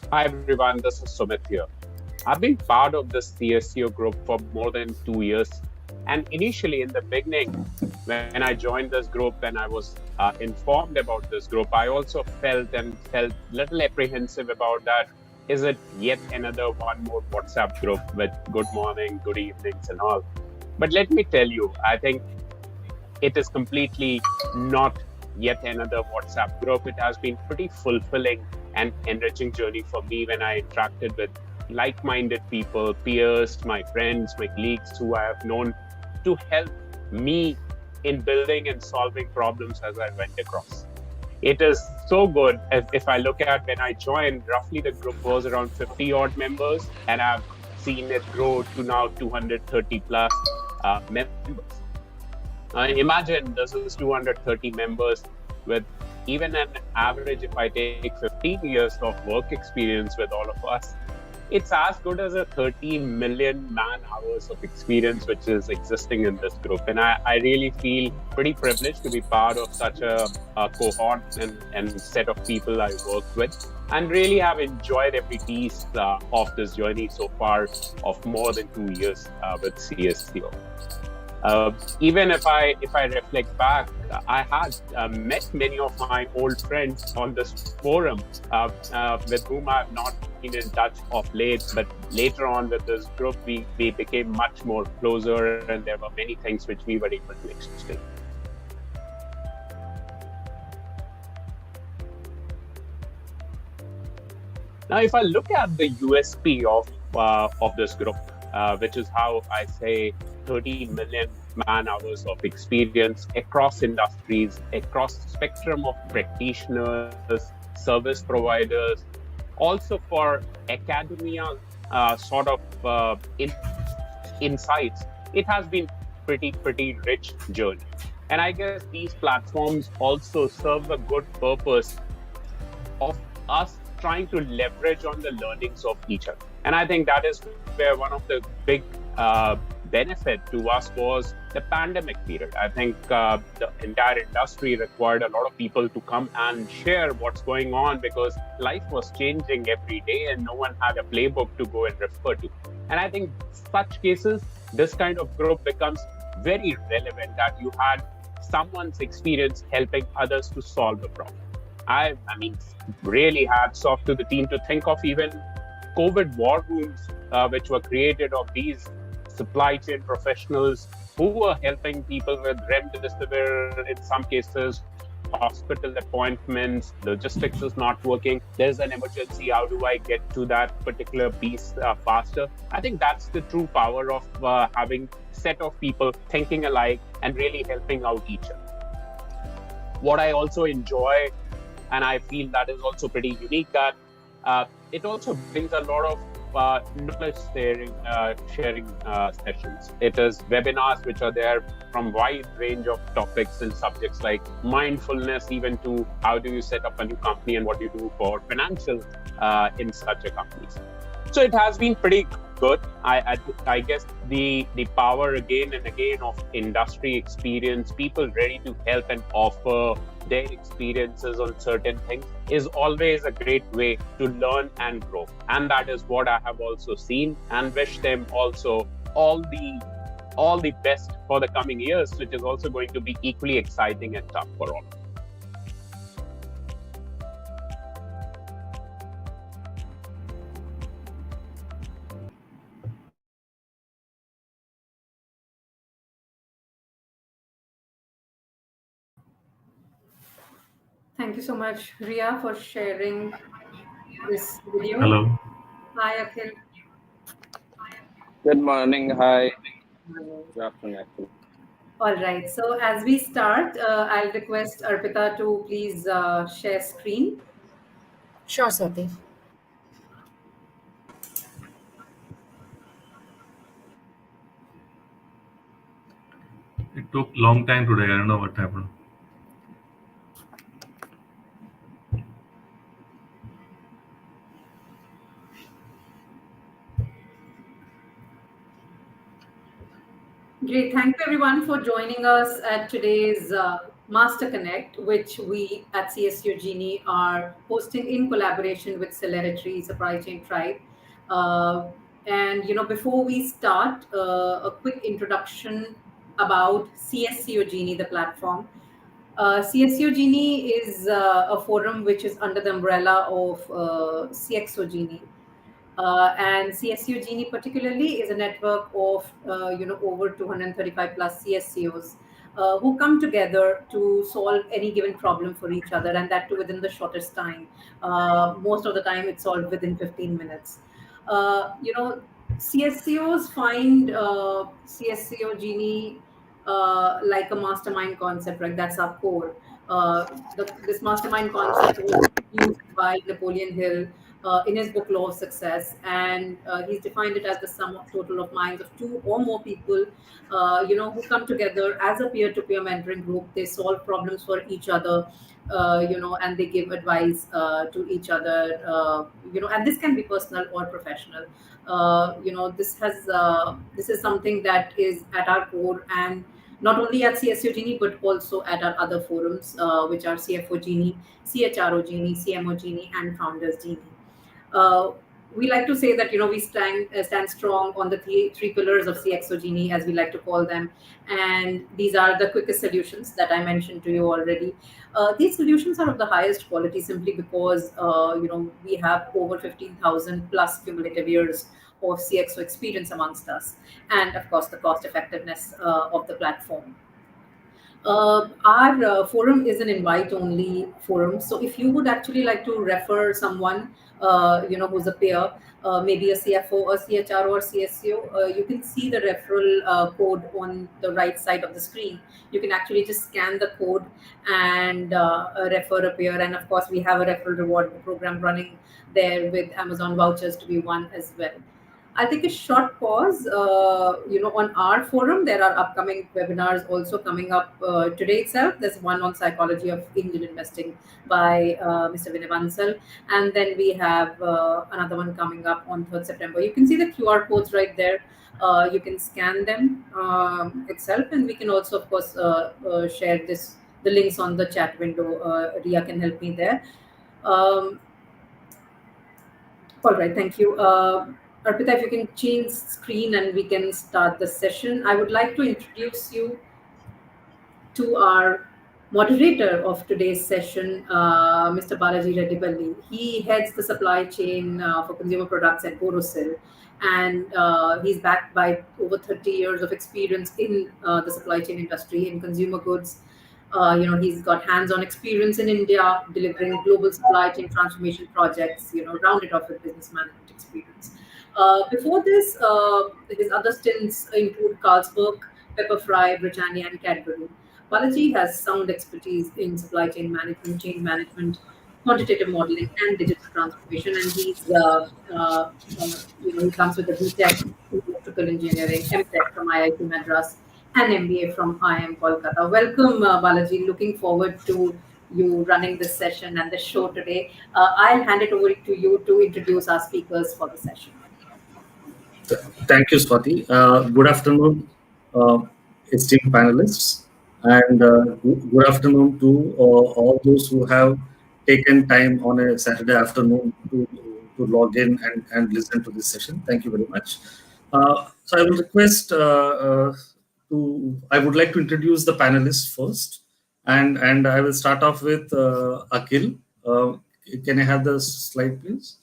Hi everyone, this is Sumit here. I've been part of this CSCO group for more than 2 years. And initially, in the beginning, when I joined this group and I was informed about this group, I also felt little apprehensive about that. Is it yet another one more WhatsApp group with good morning, good evenings, and all? But let me tell you, I think it is completely not yet another WhatsApp group. It has been pretty fulfilling and enriching journey for me when I interacted with like-minded people, peers, my friends, my colleagues who I have known to help me in building and solving problems as I went across. It is so good. If I look at when I joined, roughly the group was around 50 odd members, and I've seen it grow to now 230 plus members. Imagine this is 230 members with even an average, if I take 15 years of work experience with all of us, it's as good as a 30 million man hours of experience which is existing in this group. And I really feel pretty privileged to be part of such a cohort and set of people I worked with, and really have enjoyed every piece of this journey so far of more than 2 years with CSCO. Even if I reflect back, I had met many of my old friends on this forum with whom I have not been in touch of late. But later on with this group, we became much more closer, and there were many things which we were able to exchange. Now, if I look at the USP of this group, which is how I say 30 million man hours of experience across industries, across spectrum of practitioners, service providers, also for academia sort of insights, it has been pretty rich journey. And I guess these platforms also serve a good purpose of us trying to leverage on the learnings of each other. And I think that is where one of the big benefit to us was the pandemic period. I think the entire industry required a lot of people to come and share what's going on because life was changing every day and no one had a playbook to go and refer to. And I think such cases, this kind of group becomes very relevant that you had someone's experience helping others to solve a problem. I mean, really hats off to the team to think of even COVID war rooms, which were created of these supply chain professionals who were helping people with remdesivir in some cases, hospital appointments, logistics is not working. There's an emergency. How do I get to that particular piece faster? I think that's the true power of having set of people thinking alike and really helping out each other. What I also enjoy, and I feel that is also pretty unique, that it also brings a lot of knowledge sharing sessions. It is webinars which are there from wide range of topics and subjects like mindfulness, even to how do you set up a new company and what do you do for financial in such a companies. So it has been pretty good. I guess the power again and again of industry experience, people ready to help and offer their experiences on certain things is always a great way to learn and grow. And that is what I have also seen, and wish them also all the best for the coming years, which is also going to be equally exciting and tough for all. Thank you so much, Ria, for sharing this video. Hello. Hi, Akhil. Good morning. Hi. Good afternoon, actually. All right. So as we start, I'll request Arpita to please share screen. Sure, Swati. It took long time today. I don't know what happened. Great. Thank you, everyone, for joining us at today's MasterConnect, which we at CSCO Genie are hosting in collaboration with Celerity Supply Chain Tribe. Uh, before we start, a quick introduction about CSCO Genie, the platform. CSCO Genie is a forum which is under the umbrella of CXO Genie. And CSCO Genie particularly is a network of over 235 plus CSCOs who come together to solve any given problem for each other, and that too within the shortest time. Most of the time, it's solved within 15 minutes. Uh, you know, CSCOs find CSCO Genie like a mastermind concept, right? That's our core. This mastermind concept was used by Napoleon Hill in his book Law of Success, and he's defined it as the sum of total of minds of two or more people, who come together as a peer-to-peer mentoring group. They solve problems for each other, and they give advice to each other, and this can be personal or professional. This is something that is at our core, and not only at CSU Genie, but also at our other forums, which are CFO Genie, CHRO Genie, CMO Genie, and Founders Genie. Uh, we like to say that we stand strong on the three pillars of CXO Genie, as we like to call them, and these are the quickest solutions that I mentioned to you already. These solutions are of the highest quality simply because we have over 15,000 plus cumulative years of CXO experience amongst us, and of course the cost effectiveness of the platform. Our forum is an invite-only forum. So if you would actually like to refer someone, who's a peer, maybe a CFO, or CHRO, or CSCO, you can see the referral code on the right side of the screen. You can actually just scan the code and refer a peer. And of course, we have a referral reward program running there with Amazon vouchers to be won as well. I'll take a short pause. On our forum, there are upcoming webinars also coming up today itself. There's one on psychology of angel investing by Mr. Vinay Bansal. And then we have another one coming up on 3rd September. You can see the QR codes right there. You can scan them itself. And we can also, of course, share the links on the chat window. Ria can help me there. Um, all right, thank you. Arpita, if you can change screen and we can start the session. I would like to introduce you to our moderator of today's session, Mr. Balaji Reddipalli. He heads the supply chain for consumer products at Borosil, and he's backed by over 30 years of experience in the supply chain industry in consumer goods. He's got hands-on experience in India, delivering global supply chain transformation projects, rounded off with business management experience. Before this, his other stints include Carlsberg, Pepperfry, Britannia, and Cadbury. Balaji has sound expertise in supply chain management, change management, quantitative modeling, and digital transformation. And he comes with a BTech in electrical engineering, MTech from IIT Madras, and MBA from IIM Kolkata. Welcome, Balaji. Looking forward to you running this session and the show today. I'll hand it over to you to introduce our speakers for the session. Thank you, Swati. Good afternoon, esteemed panelists, and good afternoon to all those who have taken time on a Saturday afternoon to log in and listen to this session. Thank you very much. So I will request I would like to introduce the panelists first, and I will start off with Akhil. Can I have the slide, please?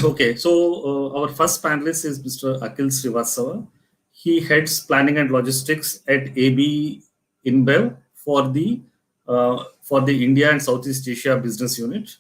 Okay, so our first panelist is Mr. Akhil Srivastava. He heads planning and logistics at AB InBev for the India and Southeast Asia business unit.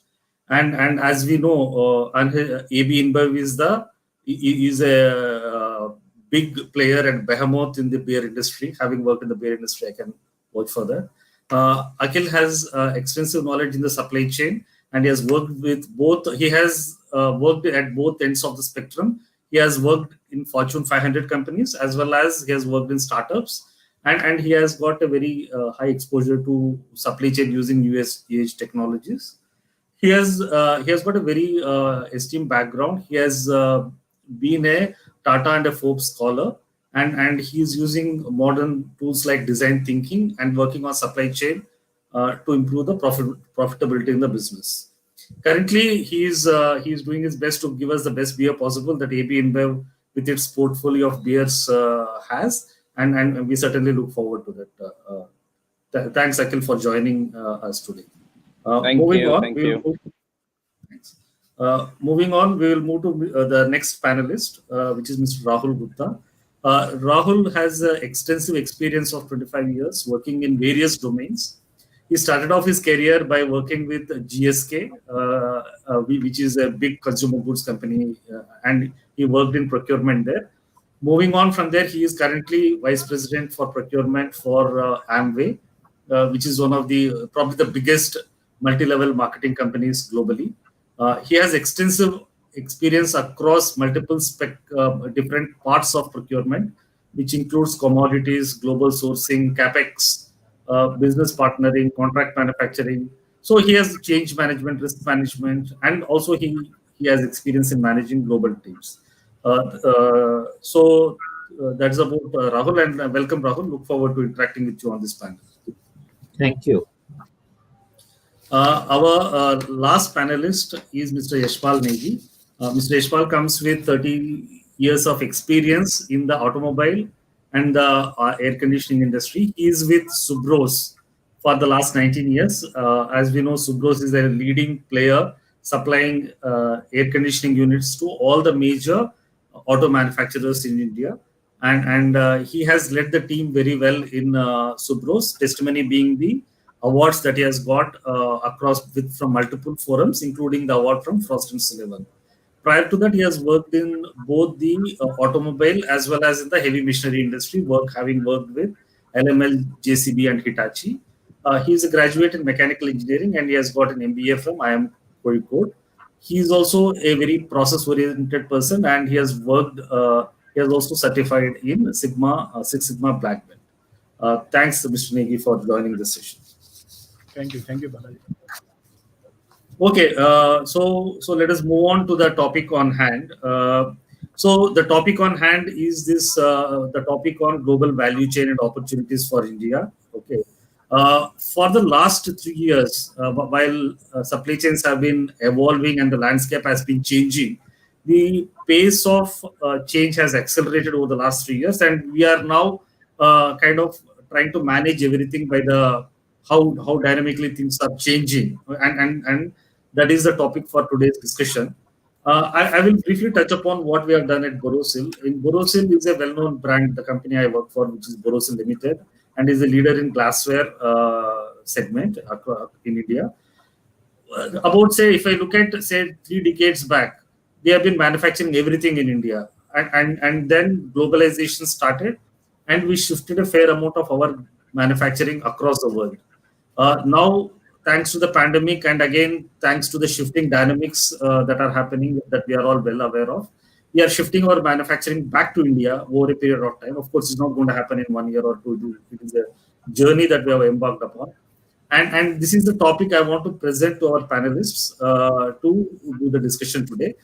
And as we know, AB InBev is a big player and behemoth in the beer industry. Having worked in the beer industry, I can vouch for that. Akhil has extensive knowledge in the supply chain, and he has worked with both. He has worked at both ends of the spectrum. He has worked in Fortune 500 companies as well as he has worked in startups, and he has got a very high exposure to supply chain using US age technologies. he has got a very esteemed background. He has been a Tata and a Forbes scholar, and he is using modern tools like design thinking and working on supply chain to improve the profitability in the business. Currently, he is doing his best to give us the best beer possible that AB InBev with its portfolio of beers has, and we certainly look forward to that. Thanks, Akhil, for joining us today. Thank Moving you. on, Thank we will you. move. Thanks. Moving on, we will move to the next panelist, which is Mr. Rahul Gupta. Rahul has extensive experience of 25 years working in various domains. He started off his career by working with GSK, which is a big consumer goods company, and he worked in procurement there. Moving on from there, he is currently vice president for procurement for Amway, which is one of the probably the biggest multi-level marketing companies globally. He has extensive experience across multiple different parts of procurement, which includes commodities, global sourcing, capex, business partnering, contract manufacturing. So he has change management, risk management, and also he has experience in managing global teams. That's about Rahul, and welcome, Rahul. Look forward to interacting with you on this panel. Thank you. Our last panelist is Mr. Yashpal Negi. Mr. Yashpal comes with 30 years of experience in the automobile and the air conditioning industry. He is with Subros for the last 19 years. As we know, Subros is a leading player supplying air conditioning units to all the major auto manufacturers in India. And he has led the team very well in Subros, testimony being the awards that he has got from multiple forums, including the award from Frost and Sullivan. Prior to that, he has worked in both the automobile as well as in the heavy machinery industry, having worked with LML, JCB, and Hitachi. He is a graduate in mechanical engineering and he has got an MBA from IIM Kozhikode. He is also a very process-oriented person and he has worked. He has also certified in Six Sigma Black Belt. Thanks, Mr. Negi, for joining this session. Thank you, Balaji. Okay, so let us move on to the topic on hand. So the topic on hand is the topic on global value chain and opportunities for India. Okay, for the last 3 years, while supply chains have been evolving and the landscape has been changing, the pace of change has accelerated over the last 3 years, and we are now kind of trying to manage everything by the how dynamically things are changing, and that is the topic for today's discussion. I will briefly touch upon what we have done at Borosil. In Borosil is a well-known brand, the company I work for, which is Borosil Limited, and is a leader in glassware segment in India. About if I look at 3 decades back, they have been manufacturing everything in India, and then globalization started, and we shifted a fair amount of our manufacturing across the world. Now, thanks to the pandemic and again thanks to the shifting dynamics that are happening that we are all well aware of, we are shifting our manufacturing back to India over a period of time. Of course, it's not going to happen in 1 year or 2. It is a journey that we have embarked upon. And this is the topic I want to present to our panelists to do the discussion today.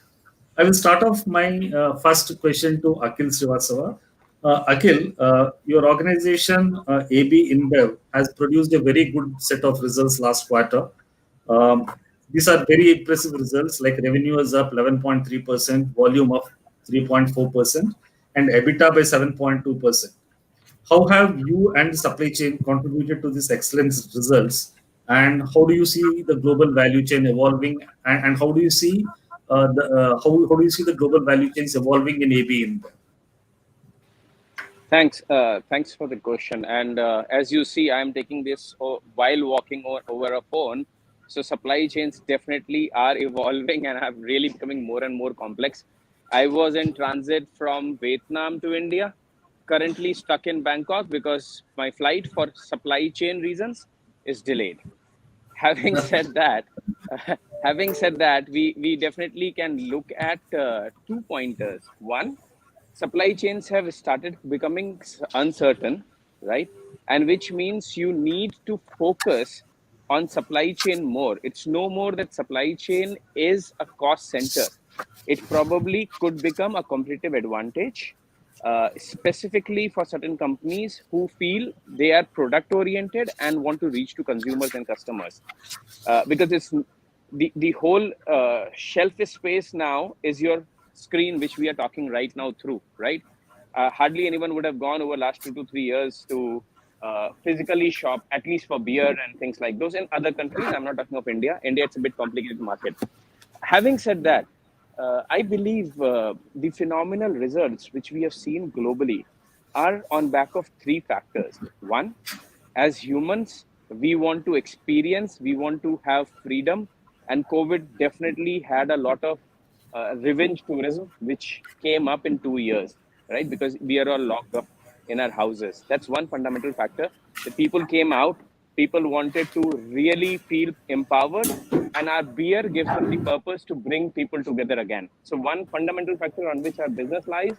I will start off my first question to Akhil Srivastava. Akhil, your organization, AB InBev, has produced a very good set of results last quarter. These are very impressive results, like revenue is up 11.3%, volume up 3.4%, and EBITDA by 7.2%. How have you and the supply chain contributed to these excellent results? And how do you see the global value chain evolving? And how do you see how do you see the global value chains evolving in AB InBev? Thanks for the question. And as you see, I'm taking this while walking over a phone. So supply chains definitely are evolving and are really becoming more and more complex. I was in transit from Vietnam to India, currently stuck in Bangkok because my flight for supply chain reasons is delayed. Having said that, we definitely can look at 2 pointers. One, supply chains have started becoming uncertain, right? And which means you need to focus on supply chain more. It's no more that supply chain is a cost center. It probably could become a competitive advantage, specifically for certain companies who feel they are product oriented and want to reach to consumers and customers. Because it's the whole shelf space now is your screen, which we are talking right now through, right? Hardly anyone would have gone over last 2 to 3 years to physically shop, at least for beer and things like those in other countries. I'm not talking of India. India, it's a bit complicated market. Having said that, I believe the phenomenal results which we have seen globally are on back of three factors. One, as humans, we want to experience, we want to have freedom, and COVID definitely had a lot of revenge tourism, which came up in 2 years, right? Because we are all locked up in our houses. That's one fundamental factor. The people came out, people wanted to really feel empowered, and our beer gives them the purpose to bring people together again. So, one fundamental factor on which our business lies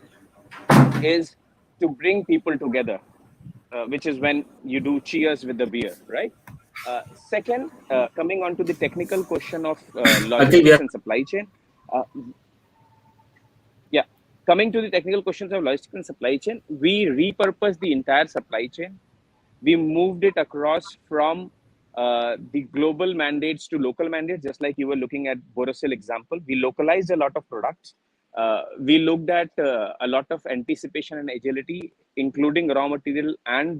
is to bring people together, which is when you do cheers with the beer, right? Second, coming on to the technical question of Akhil, we logistics are and supply chain. Uh, yeah, coming to the technical questions of logistics and supply chain, we repurposed the entire supply chain. We moved it across from the global mandates to local mandates, just like you were looking at Borosil example. We localized a lot of products. We looked at a lot of anticipation and agility, including raw material and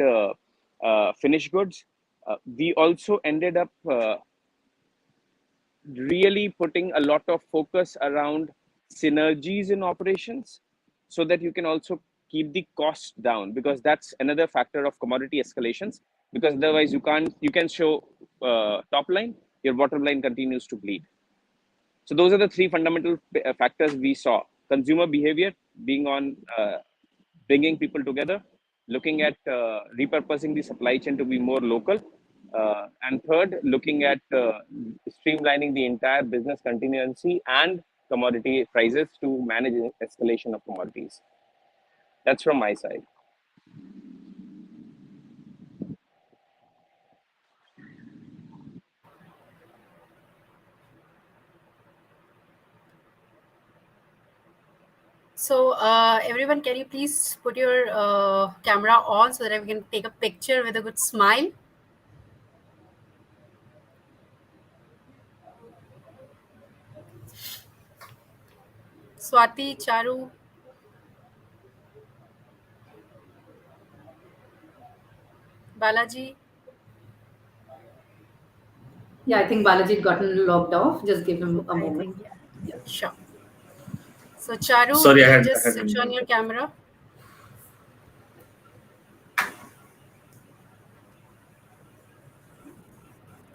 finished goods. We also ended up really putting a lot of focus around synergies in operations so that you can also keep the cost down, because that's another factor of commodity escalations, because otherwise you can show top line, your bottom line continues to bleed. So those are the three fundamental factors we saw: consumer behavior being on bringing people together, looking at repurposing the supply chain to be more local, and third, looking at streamlining the entire business continuity and commodity prices to manage escalation of commodities. That's from my side. So, everyone, can you please put your camera on so that we can take a picture with a good smile? Swati, Charu, Balaji. Yeah, I think Balaji had gotten logged off. Just give him a I moment. think, yeah. Sure. So, Charu, sorry, you I can had just switch on your camera.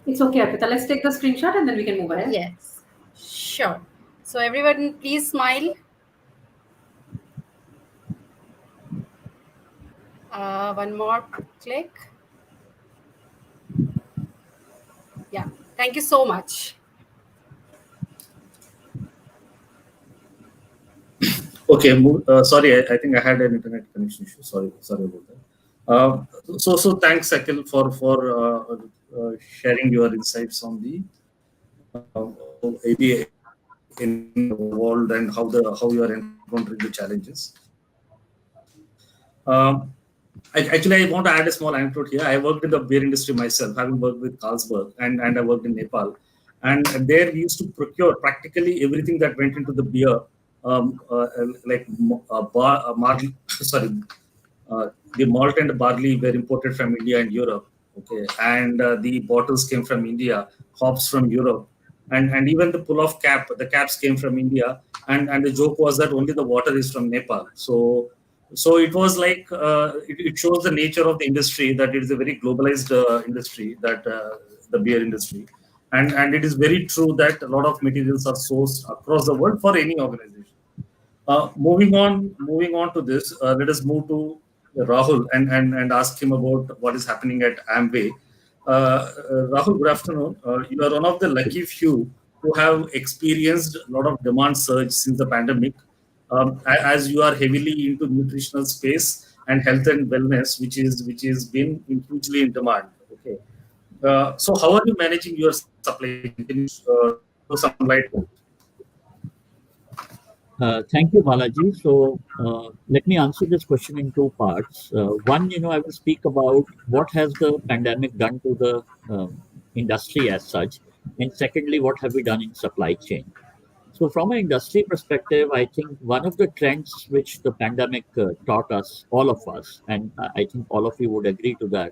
It's okay, Arpita. Let's take the screenshot and then we can move ahead. Yes. Sure. So, everyone, please smile. One more click. Yeah. Thank you so much. okay. Sorry, I think I had an internet connection issue. Sorry about that. So thanks, Akhil, for sharing your insights on the ABA in the world and how you are encountering the challenges. Actually, I want to add a small anecdote here. I worked in the beer industry myself, having worked with Carlsberg, and I worked in Nepal. And there we used to procure practically everything that went into the beer, like sorry, the malt and barley were imported from India and Europe. Okay, and the bottles came from India, hops from Europe, and even the pull off cap, the caps came from India. And the joke was that only the water is from Nepal. So it was like it shows the nature of the industry, that it is a very globalized industry, that the beer industry, and it is very true that a lot of materials are sourced across the world for any organization. Moving on to this, let us move to Rahul and ask him about what is happening at Amway. Rahul, good afternoon. You are one of the lucky few who have experienced a lot of demand surge since the pandemic, as you are heavily into nutritional space and health and wellness, which is been hugely in demand. Okay, So how are you managing your supply chain? Can you throw some light on it? Thank you, Balaji. So let me answer this question in two parts. One, I will speak about what has the pandemic done to the industry as such, and secondly, what have we done in supply chain. So, from an industry perspective, I think one of the trends which the pandemic taught us, all of us, and I think all of you would agree to that,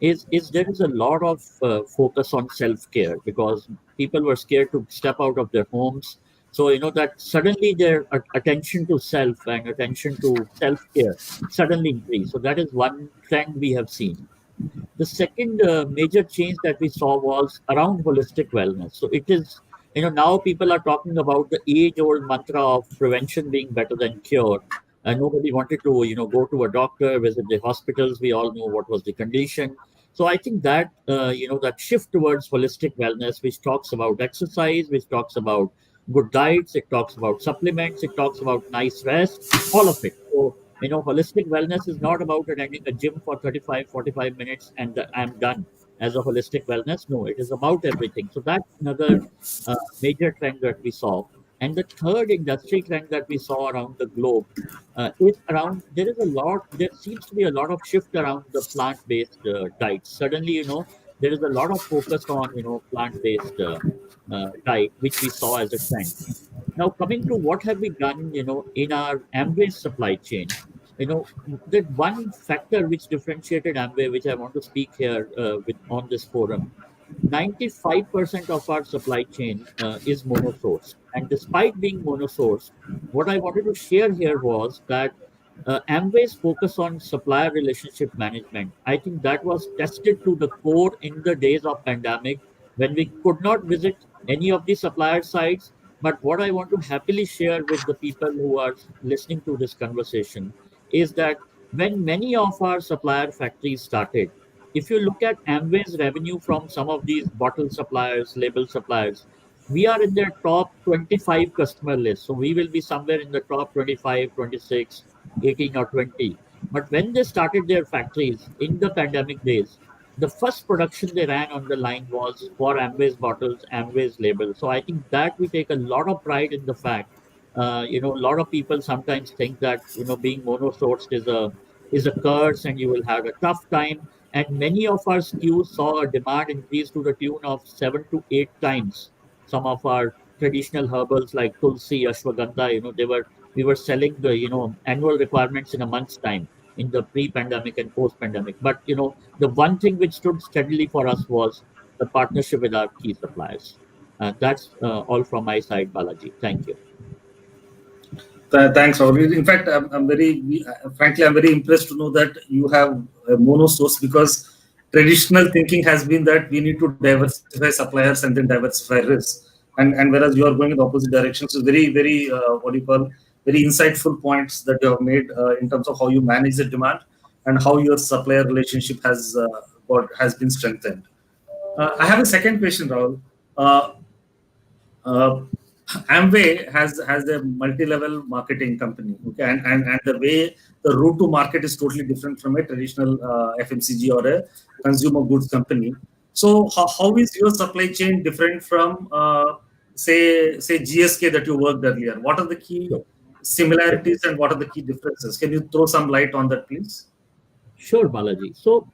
is there is a lot of focus on self-care because people were scared to step out of their homes. So, that suddenly their attention to self and attention to self-care suddenly increased. So, that is one trend we have seen. The second major change that we saw was around holistic wellness. So it is, now people are talking about the age-old mantra of prevention being better than cure. And nobody wanted to, go to a doctor, visit the hospitals. We all know what was the condition. So I think that, that shift towards holistic wellness, which talks about exercise, which talks about good diets, it talks about supplements, it talks about nice rest, all of it. So holistic wellness is not about attending a gym for 35, 45 minutes and I'm done as a holistic wellness. No, it is about everything. So that's another major trend that we saw. And the third industry trend that we saw around the globe is around, there seems to be a lot of shift around the plant-based diets. Suddenly, there is a lot of focus on, plant-based diet, which we saw as a trend. Now, coming to what have we done, in our Amway supply chain, that one factor which differentiated Amway, which I want to speak here on this forum, 95% of our supply chain is monosourced. And despite being monosourced, what I wanted to share here was that Amway's focus on supplier relationship management, I think that was tested to the core in the days of pandemic when we could not visit any of the supplier sites. But what I want to happily share with the people who are listening to this conversation is that when many of our supplier factories started, if you look at Amway's revenue from some of these bottle suppliers, label suppliers, we are in their top 25 customer list. So we will be somewhere in the top 25, 26, 18 or 20. But when they started their factories in the pandemic days, the first production they ran on the line was for Amway's bottles, Amway's labels. So I think that we take a lot of pride in the fact, a lot of people sometimes think that, being mono-sourced is a curse and you will have a tough time. And many of our SKUs saw a demand increase to the tune of 7 to 8 times. Some of our traditional herbals like Tulsi, Ashwagandha, we were selling the, annual requirements in a month's time in the pre-pandemic and post-pandemic. But, the one thing which stood steadily for us was the partnership with our key suppliers. That's all from my side, Balaji. Thank you. Thanks, Rahul. In fact, frankly, I'm very impressed to know that you have a mono source because traditional thinking has been that we need to diversify suppliers and then diversify risk. And whereas you are going in the opposite direction, so very, very, very insightful points that you have made in terms of how you manage the demand and how your supplier relationship has been strengthened. I have a second question, Rahul. Uh, Amway has a multi-level marketing company, okay, and the way the route to market is totally different from a traditional FMCG or a consumer goods company. So how is your supply chain different from say GSK that you worked earlier? What are the key similarities and what are the key differences? Can you throw some light on that, please? Sure, Balaji. So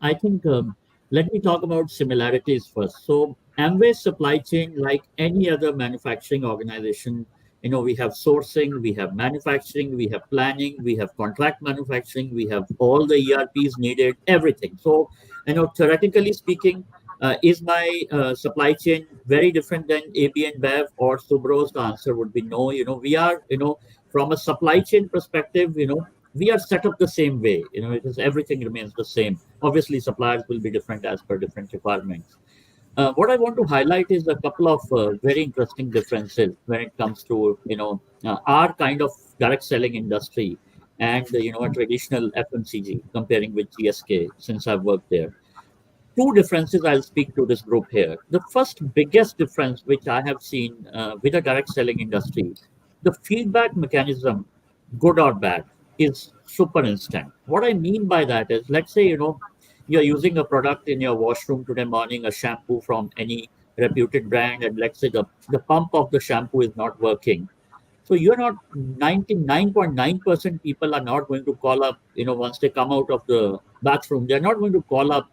I think let me talk about similarities first. So Amway's supply chain, like any other manufacturing organization, we have sourcing, we have manufacturing, we have planning, we have contract manufacturing, we have all the ERPs needed, everything. So, theoretically speaking, is my supply chain very different than AB and Bev or Subros? The answer would be no. We are, from a supply chain perspective, we are set up the same way. It is everything remains the same. Obviously, suppliers will be different as per different requirements. What I want to highlight is a couple of very interesting differences when it comes to our kind of direct selling industry and a traditional FMCG comparing with GSK since I've worked there. Two differences I'll speak to this group here. The first biggest difference which I have seen with a direct selling industry, the feedback mechanism, good or bad, is super instant. What I mean by that is, let's say, you're using a product in your washroom today morning, a shampoo from any reputed brand, and let's say the pump of the shampoo is not working. So you're not 99.9% people are not going to call up, once they come out of the bathroom, they're not going to call up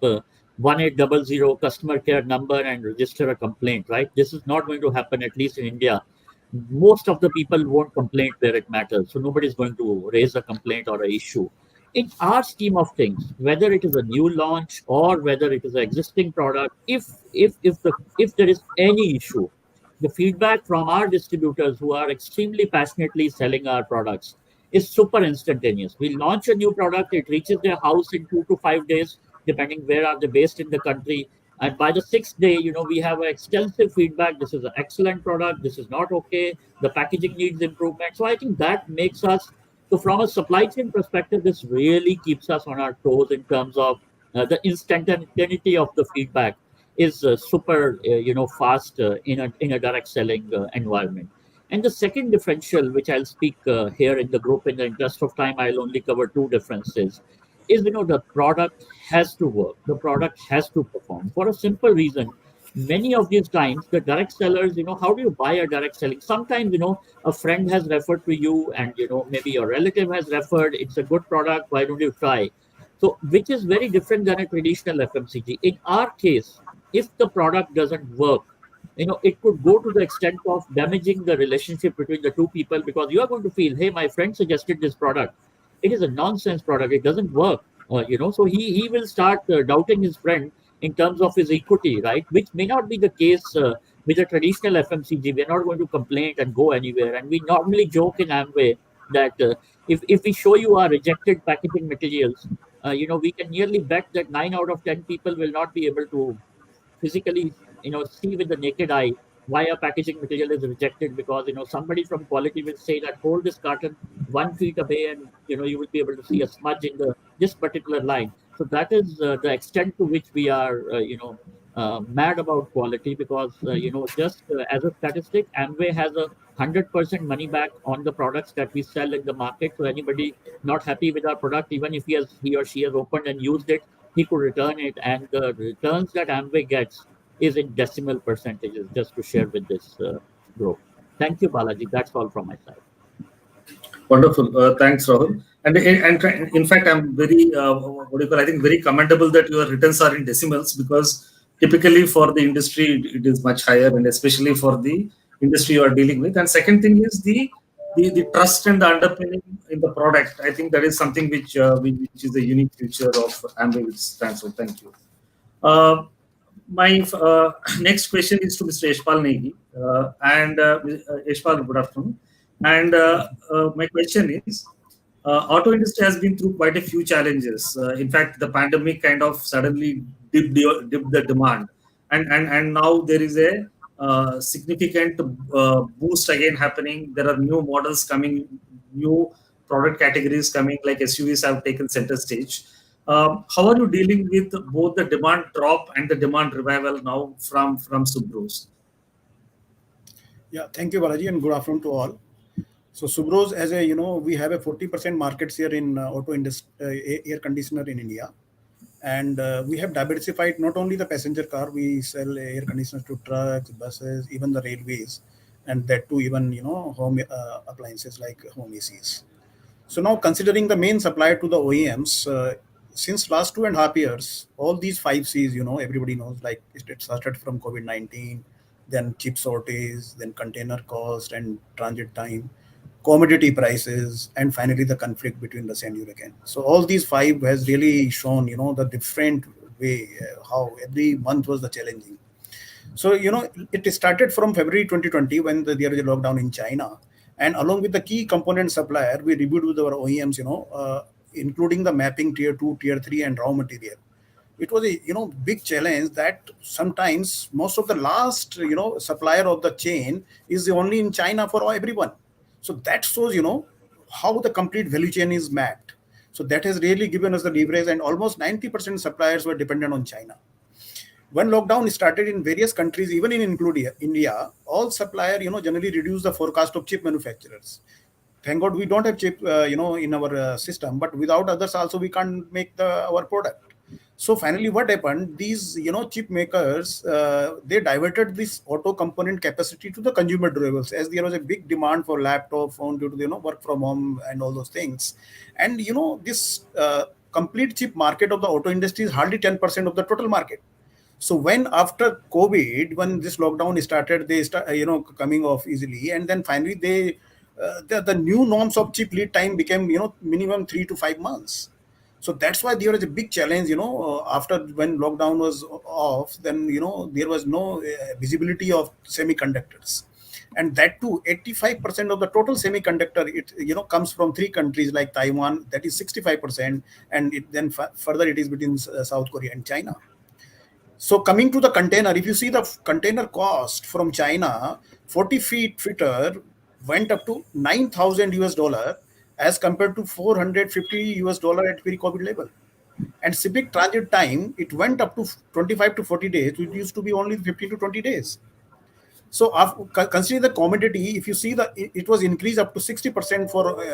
1800 customer care number and register a complaint, right? This is not going to happen, at least in India. Most of the people won't complain where it matters. So nobody's going to raise a complaint or a issue. In our scheme of things, whether it is a new launch or whether it is an existing product, if there is any issue, the feedback from our distributors who are extremely passionately selling our products is super instantaneous. We launch a new product, it reaches their house in 2 to 5 days, depending where are they based in the country. And by the sixth day, we have extensive feedback. This is an excellent product. This is not okay. The packaging needs improvement. So I think that makes us, so from a supply chain perspective, this really keeps us on our toes in terms of the instantaneity of the feedback is super, fast in a direct selling environment. And the second differential, which I'll speak here in the group, in the interest of time, I'll only cover two differences. Is the product has to work, the product has to perform for a simple reason. Many of these times, the direct sellers, how do you buy a direct selling? Sometimes, a friend has referred to you, and maybe your relative has referred. It's a good product. Why don't you try? So, which is very different than a traditional FMCG. In our case, if the product doesn't work, it could go to the extent of damaging the relationship between the two people, because you are going to feel, hey, my friend suggested this product. It is a nonsense product. It doesn't work. So he will start doubting his friend in terms of his equity, right? Which may not be the case with a traditional FMCG. We're not going to complain and go anywhere. And we normally joke in Amway that if we show you our rejected packaging materials, we can nearly bet that 9 out of 10 people will not be able to physically see with the naked eye why a packaging material is rejected, because somebody from quality will say that hold this carton 1 feet away, and you will be able to see a smudge in the this particular line. So that is the extent to which we are mad about quality, because just as a statistic, Amway has a 100% money back on the products that we sell in the market. So anybody not happy with our product, even if he or she has opened and used it, he could return it, and the returns that Amway gets is in decimal percentages, just to share with this group. Thank you, Balaji. That's all from my side. Wonderful. Thanks, Rahul. And in fact, I'm very, I think very commendable that your returns are in decimals, because typically for the industry, it is much higher, and especially for the industry you are dealing with. And second thing is the trust and the underpinning in the product. I think that is something which is a unique feature of Amway, which stands for. Thank you. My next question is to Mr. Yashpal Negi. Yashpal, good afternoon. And my question is, auto industry has been through quite a few challenges. In fact, the pandemic kind of suddenly dipped the demand, and now there is a significant boost again happening. There are new models coming, new product categories coming, like SUVs have taken center stage. How are you dealing with both the demand drop and the demand revival now from Subros? Yeah, thank you, Balaji, and good afternoon to all. So Subros, as we have a 40% market share in auto industry, air conditioner in India. And we have diversified not only the passenger car, we sell air conditioners to trucks, buses, even the railways, and that too even, home appliances like home ACs. So now, considering the main supplier to the OEMs, since last 2.5 years, all these 5 C's, everybody knows, like it started from COVID-19, then chip shortage, then container cost and transit time, commodity prices, and finally the conflict between Russia and Ukraine. So all these 5 has really shown, the different way how every month was the challenging. So, it started from February 2020 when there was a lockdown in China. And along with the key component supplier, we reviewed with our OEMs, including the mapping tier 2, tier 3, and raw material. It was a big challenge that sometimes most of the last supplier of the chain is only in China for everyone. So that shows how the complete value chain is mapped. So that has really given us the leverage, and almost 90% suppliers were dependent on China. When lockdown started in various countries, even including India, all suppliers generally reduce the forecast of chip manufacturers. Thank God we don't have chip in our system, but without others also we can't make our product. So finally, what happened? These chip makers they diverted this auto component capacity to the consumer durables, as there was a big demand for laptop, phone due to the work from home and all those things. And this complete chip market of the auto industry is hardly 10% of the total market. So when after COVID, when this lockdown started, they start coming off easily, and then finally the new norms of chip lead time became minimum 3 to 5 months. So that's why there was a big challenge, after when lockdown was off, then there was no visibility of semiconductors, and that too 85% of the total semiconductor it comes from three countries like Taiwan, that is 65%, and it then further it is between South Korea and China. So coming to the container, if you see the container cost from China, 40 feet fitter went up to 9,000 US dollar as compared to 450 US dollar at pre-COVID level. And shipping transit time, it went up to 25 to 40 days, which used to be only 15 to 20 days. So considering the commodity, if you see it was increased up to 60% for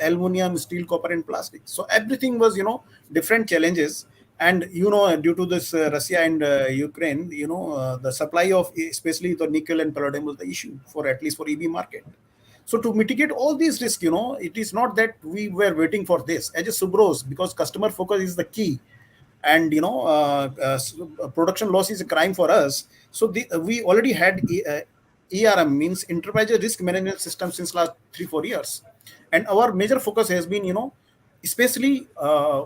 aluminum, steel, copper, and plastic. So everything was different challenges, and due to this Russia and Ukraine, the supply of especially the nickel and palladium was the issue for at least for EV market. So to mitigate all these risks, it is not that we were waiting for this as a Subros, because customer focus is the key, and production loss is a crime for us. So we already had ERM, means enterprise risk management system, since last 3-4 years, and our major focus has been especially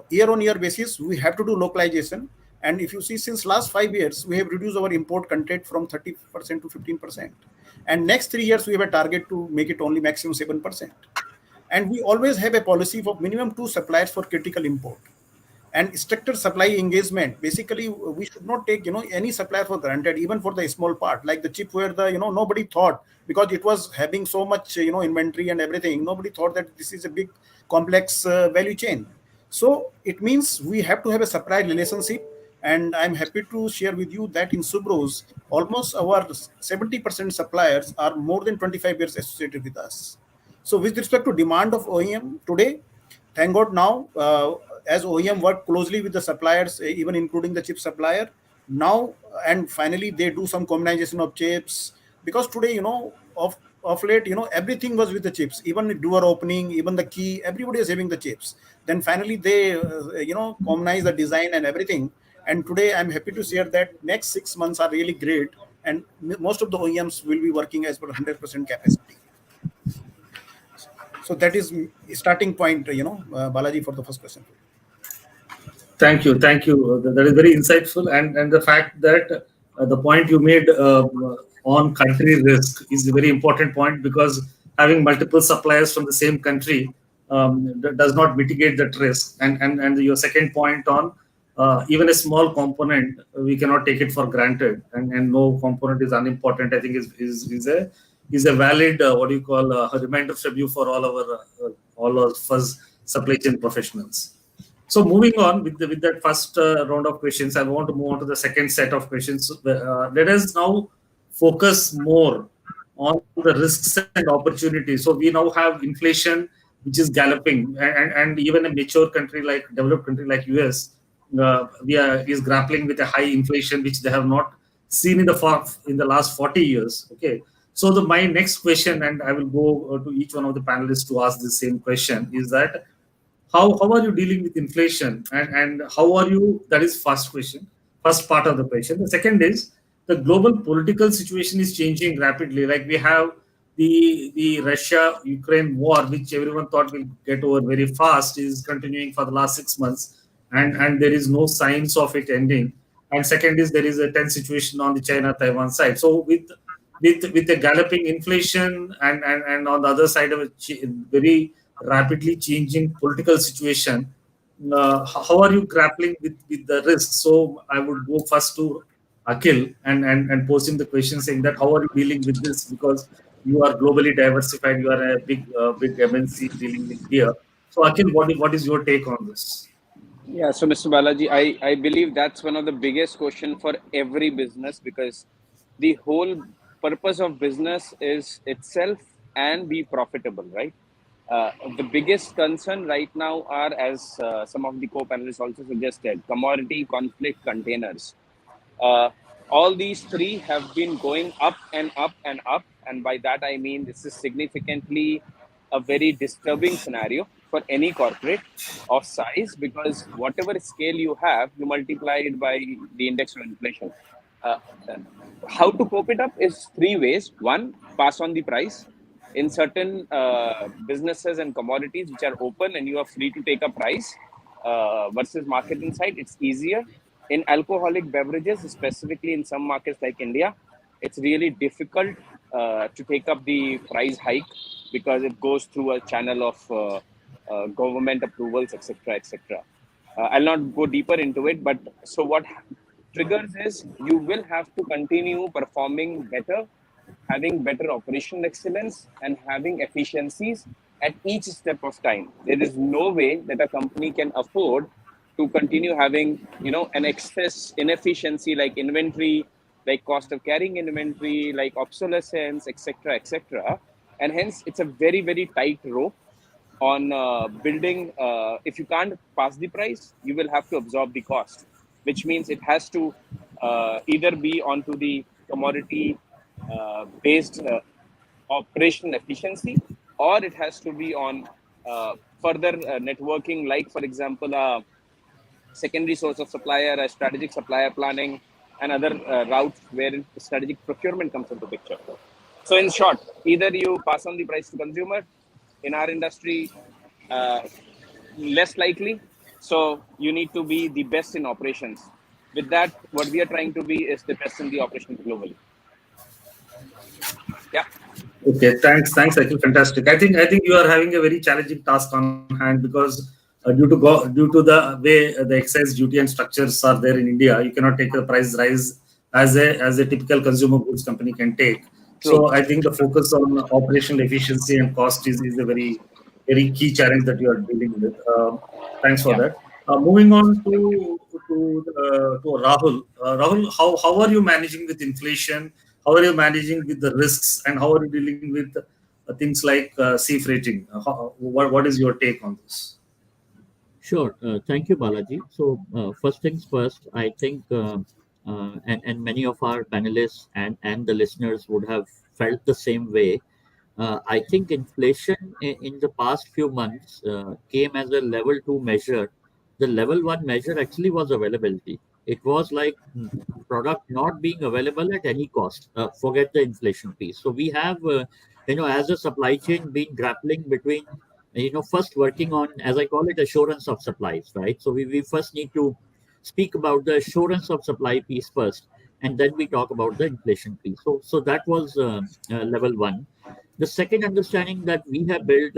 year on year basis we have to do localization. And if you see, since last 5 years we have reduced our import content from 30% to 15%, and next 3 years we have a target to make it only maximum 7%. And we always have a policy for minimum 2 suppliers for critical import and structured supply engagement. Basically, we should not take any supplier for granted, even for the small part, like the chip, where the nobody thought, because it was having so much inventory and everything, nobody thought that this is a big complex value chain. So it means we have to have a supply relationship, and I'm happy to share with you that in Subros, almost our 70% suppliers are more than 25 years associated with us. So with respect to demand of OEM today, thank God now, as OEM work closely with the suppliers, even including the chip supplier now, and finally they do some combination of chips, because today, of late, everything was with the chips, even the door opening, even the key, everybody is having the chips. Then finally they, commonize the design and everything. And today I'm happy to share that next 6 months are really great, and most of the OEMs will be working as per 100% capacity. So that is starting point, Balaji, for the first question. Thank you. That is very insightful, and the fact that the point you made on country risk is a very important point, because having multiple suppliers from the same country does not mitigate that risk. And your second point on even a small component, we cannot take it for granted, and no component is unimportant, I think is a valid a reminder from you for all of us supply chain professionals. So moving on with that first round of questions, I want to move on to the second set of questions. Let us now focus more on the risks and opportunities. So we now have inflation, which is galloping, and even a mature country like developed country like US, is grappling with a high inflation, which they have not seen in the last 40 years. Okay. So my next question, and I will go to each one of the panelists to ask the same question, is that how are you dealing with inflation, and how are you, that is first part of the question. The second is, the global political situation is changing rapidly. Like we have the Russia-Ukraine war, which everyone thought will get over very fast, is continuing for the last 6 months, and there is no signs of it ending. And second is, there is a tense situation on the China-Taiwan side. So with the galloping inflation and on the other side of a very rapidly changing political situation, how are you grappling with the risks? So I would go first to Akhil and pose him the question, saying that how are you dealing with this, because you are globally diversified, you are a big MNC dealing with here. So Akhil, what is your take on this? Yeah, so Mr. Balaji, I believe that's one of the biggest question for every business, because the whole purpose of business is itself and be profitable, right? The biggest concern right now are, as some of the co-panelists also suggested, commodity conflict containers. Uh, all these three have been going up and up and up. And by that, I mean this is significantly a very disturbing scenario for any corporate of size, because whatever scale you have, you multiply it by the index of inflation. Uh, how to cope it up is three ways. One, pass on the price. In certain businesses and commodities which are open and you are free to take a price versus market insight, it's easier. In alcoholic beverages, specifically in some markets like India, it's really difficult to take up the price hike because it goes through a channel of government approvals, etc., etc. I'll not go deeper into it, but so what triggers is you will have to continue performing better, having better operational excellence, and having efficiencies at each step of time. There is no way that a company can afford to continue having, an excess inefficiency like inventory, like cost of carrying inventory, like obsolescence, etc., etc. And hence, it's a very, very tight rope on building. If you can't pass the price, you will have to absorb the cost, which means it has to either be onto the commodity based operational efficiency, or it has to be on further networking, like, for example, secondary source of supplier, a strategic supplier planning, and other routes where strategic procurement comes into picture. So in short, either you pass on the price to consumer. In our industry, less likely. So you need to be the best in operations. With that, what we are trying to be is the best in the operations globally. Yeah. Okay, thanks, Akhil. Fantastic. I think you are having a very challenging task on hand because due to the way the excise duty and structures are there in India, you cannot take a price rise as a typical consumer goods company can take. True. So I think the focus on operational efficiency and cost is a very very key challenge that you are dealing with. Thanks for that. Moving on to Rahul. Rahul, how are you managing with inflation? How are you managing with the risks, and how are you dealing with things like sea freighting? What is your take on this? Sure. Thank you, Balaji. So, first things first, I think, and many of our panelists and the listeners would have felt the same way. I think inflation in the past few months came as a level two measure. The level one measure actually was availability. It was like product not being available at any cost. Forget the inflation piece. So we have, as a supply chain, been grappling between, first working on, as I call it, assurance of supplies, right? So we first need to speak about the assurance of supply piece first, and then we talk about the inflation piece. So that was level one. The second understanding that we have built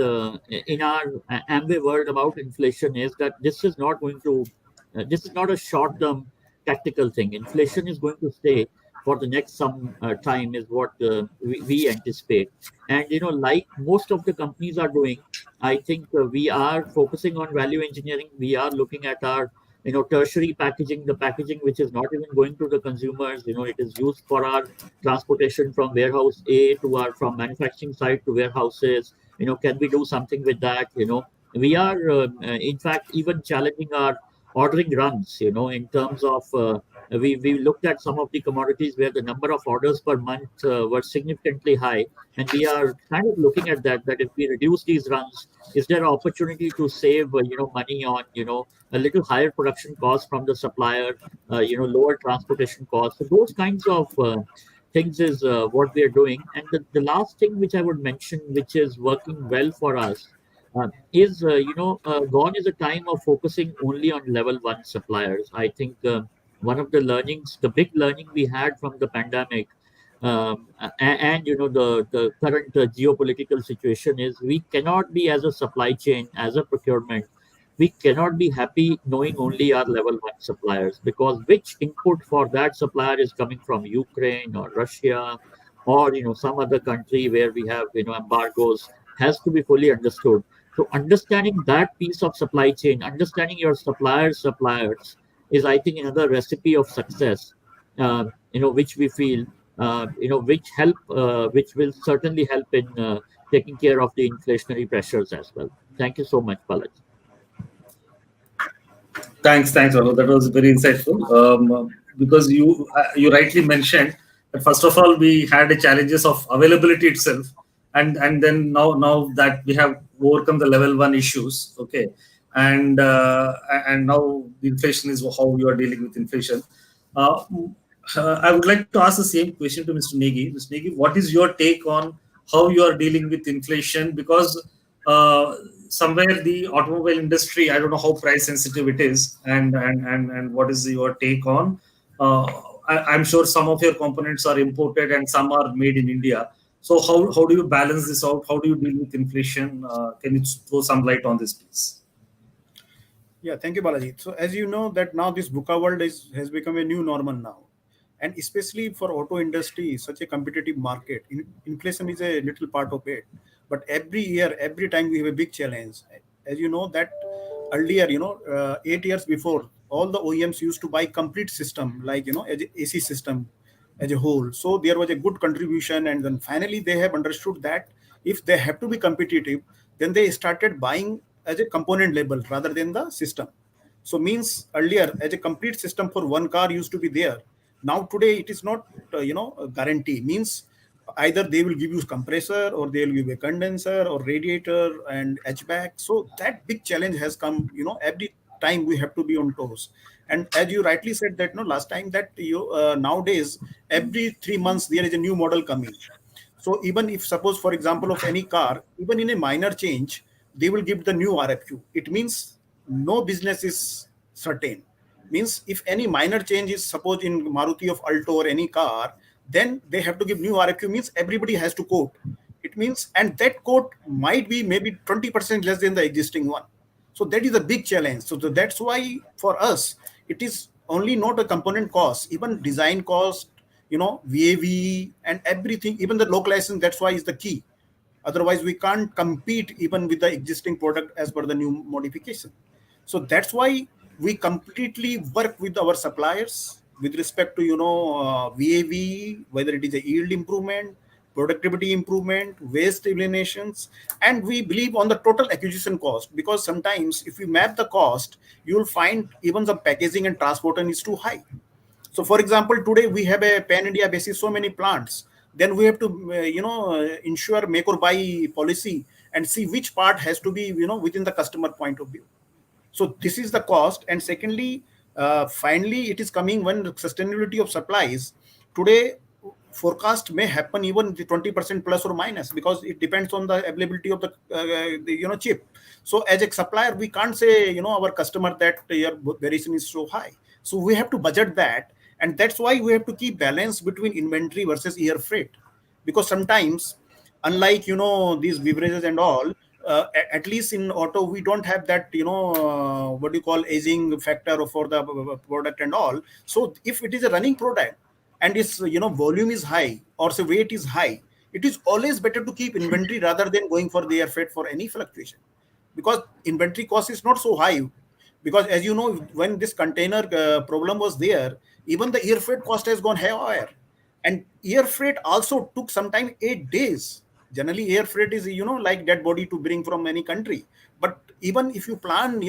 in our Amway world about inflation is that this is not a short term tactical thing. Inflation is going to stay for the next some time, is what we anticipate. And, like most of the companies are doing, I think we are focusing on value engineering. We are looking at our tertiary packaging, the packaging which is not even going to the consumers. It is used for our transportation from warehouse A to our from manufacturing site to warehouses. Can we do something with that? We are in fact even challenging our ordering runs. In terms of we looked at some of the commodities where the number of orders per month were significantly high, and we are kind of looking at that if we reduce these runs, is there an opportunity to save money on a little higher production cost from the supplier, lower transportation costs. So those kinds of things is what we are doing. And the last thing which I would mention, which is working well for us, is gone is a time of focusing only on level one suppliers. I think one of the learnings, the big learning we had from the pandemic, and the current geopolitical situation is we cannot be, as a supply chain, as a procurement, we cannot be happy knowing only our level one suppliers, because which input for that supplier is coming from Ukraine or Russia or some other country where we have embargoes, has to be fully understood. So understanding that piece of supply chain, understanding your suppliers is, I think, another recipe of success. Which we feel which will certainly help in taking care of the inflationary pressures as well. Thank you so much, Balaji. Thanks, Rahul. That was very insightful. Because you rightly mentioned that first of all we had the challenges of availability itself, and then now that we have overcome the level one issues, okay, and now the inflation is how you are dealing with inflation. Uh, I would like to ask the same question to Mr. Negi. Mr. Negi, what is your take on how you are dealing with inflation? Because somewhere the automobile industry, I don't know how price sensitive it is, and what is your take on? Uh, I'm sure some of your components are imported and some are made in India. So how do you balance this out? How do you deal with inflation? Can you throw some light on this, please? Yeah, thank you, Balaji. So as you know that now this VUCA world has become a new normal now. And especially for auto industry, such a competitive market, inflation is a little part of it. But every year, every time we have a big challenge. As you know that earlier, 8 years before, all the OEMs used to buy complete system, like, as a AC system as a whole. So there was a good contribution. And then finally they have understood that if they have to be competitive, then they started buying as a component level rather than the system. So means earlier as a complete system for one car used to be there. Now today it is not a guarantee. Means either they will give you compressor or they will give a condenser or radiator and HVAC. So that big challenge has come. Every time we have to be on toes. And as you rightly said that last time that nowadays every 3 months there is a new model coming. So even if suppose for example of any car, even in a minor change, they will give the new RFQ. It means no business is certain. Means if any minor change is suppose in Maruti of Alto or any car, then they have to give new RFQ. Means everybody has to quote. It means, and that quote might be maybe 20% less than the existing one. So that is a big challenge. So that's why for us it is only not a component cost, even design cost, VAV and everything, even the localization. That's why is the key. Otherwise, we can't compete even with the existing product as per the new modification. So that's why we completely work with our suppliers with respect to VAV, whether it is a yield improvement, productivity improvement, waste eliminations, and we believe on the total acquisition cost, because sometimes if you map the cost, you will find even the packaging and transportation is too high. So, for example, today we have a pan-India basis, so many plants. Then we have to, ensure make or buy policy and see which part has to be, within the customer point of view. So this is the cost. And secondly, finally, it is coming when the sustainability of supplies. Today, forecast may happen even the 20% plus or minus, because it depends on the availability of the chip. So as a supplier, we can't say, our customer that your variation is so high. So we have to budget that. And that's why we have to keep balance between inventory versus air freight. Because sometimes, unlike, these beverages and all, at least in auto, we don't have that, what do you call aging factor for the product and all. So if it is a running product and its, volume is high or say weight is high, it is always better to keep inventory rather than going for the air freight for any fluctuation. Because inventory cost is not so high. Because as you know, when this container problem was there, even the air freight cost has gone higher. And air freight also took sometime 8 days. Generally, air freight is, like dead body to bring from any country. But even if you plan,